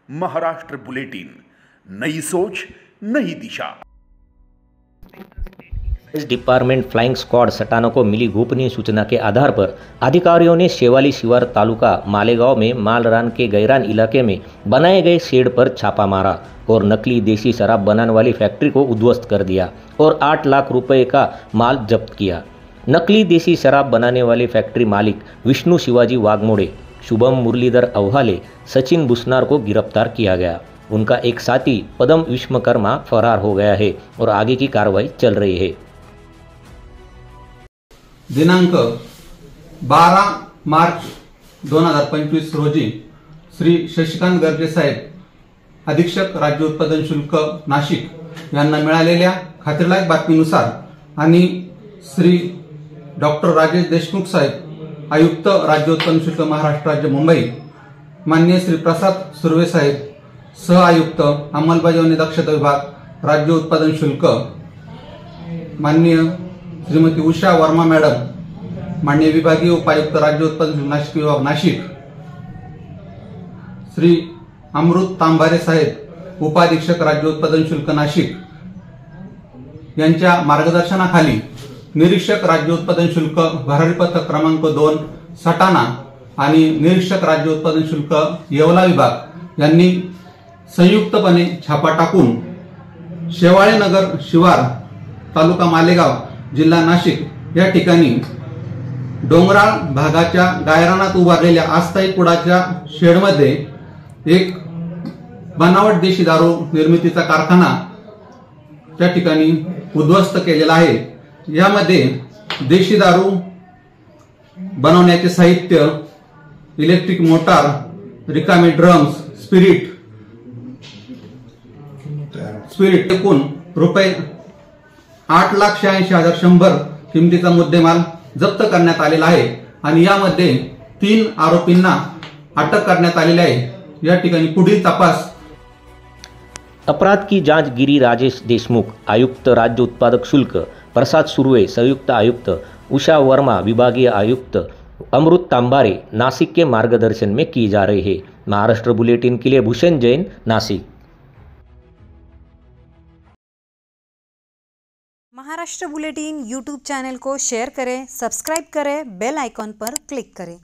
Maharashtra bulletin, नई सोच नई दिशा। डिपार्टमेंट फ्लाइंग स्क्वाड सटाना को मिली गोपनीय सूचना के आधार पर अधिकारियों ने शेवाली शिवार तालुका मालेगांव में मालरान के गैरान इलाके में बनाए गए शेड पर छापा मारा और नकली देशी शराब बनाने वाली फैक्ट्री को उद्ध्वस्त कर दिया और 8 लाख रुपए का माल जब्त किया। नकली देशी शराब बनाने वाली फैक्ट्री मालिक विष्णु शिवाजी वाघमोड़े, शुभम मुरलीधर अवहाले, सचिन बुसनार को गिरफ्तार किया गया। उनका एक साथी पदम विश्वकर्मा फरार हो गया है और आगे की कार्रवाई चल रही है। दिनांक 12 मार्च 2025 रोजी श्री शशिकांत गर्जे साहेब, अधीक्षक राज्य उत्पादन शुल्क नाशिक यांना मिळालेल्या खात्रीलायक बातमीनुसार आणि श्री डॉक्टर राजेश देशमुख साहेब, आयुक्त राज्य उत्पादन शुल्क महाराष्ट्र राज्य मुंबई, माननीय श्री प्रसाद सुर्वे साहेब, सह आयुक्त अंमलबजावणी दक्षता विभाग राज्य उत्पादन शुल्क, माननीय श्रीमती उषा वर्मा मॅडम, माननीय विभागीय उपायुक्त राज्य उत्पादन शुल्क नाशिक विभाग नाशिक, श्री अमृत तांबारे साहेब, उपाधीक्षक राज्य उत्पादन शुल्क नाशिक यांच्या मार्गदर्शनाखाली निरीक्षक राज्य उत्पादन शुल्क भरारी पथक क्रमांक 2 सटाणा आणि निरीक्षक राज्य उत्पादन शुल्क येवला विभाग यांनी संयुक्तपणे छापा टाकून शेवाळे नगर शिवार तालुका मालेगाव जिल्हा नाशिक या ठिकाणी डोंगराळ भागाच्या गायरानात उभारलेल्या अस्थायी कुडाच्या शेडमध्ये एक बनावट देशी दारू निर्मितीचा कारखाना त्या ठिकाणी उद्ध्वस्त केलेला आहे। यामध्ये देशी दारू बनवण्याचे साहित्य, इलेक्ट्रिक मोटार, रिकामे ड्रम्स, स्पिरिट एकूण रुपये 8,86,100 किमतीचा मुद्देमाल जप्त करण्यात आलेला आहे आणि यामध्ये 3 आरोपींना अटक करण्यात आलेली आहे। या ठिकाणी पुढील तपास। अपराध की जांच गिरी राजेश देशमुख, आयुक्त राज्य उत्पादक शुल्क, प्रसाद सुर्वे, संयुक्त आयुक्त, उषा वर्मा, विभागीय आयुक्त अमृत तांबारे, नासिक के मार्गदर्शन में की जा रही है। महाराष्ट्र बुलेटिन के लिए Bhushan Jain, Nashik. Maharashtra bulletin YouTube channel को शेयर करें, सब्सक्राइब करें, बेल आइकॉन पर क्लिक करें।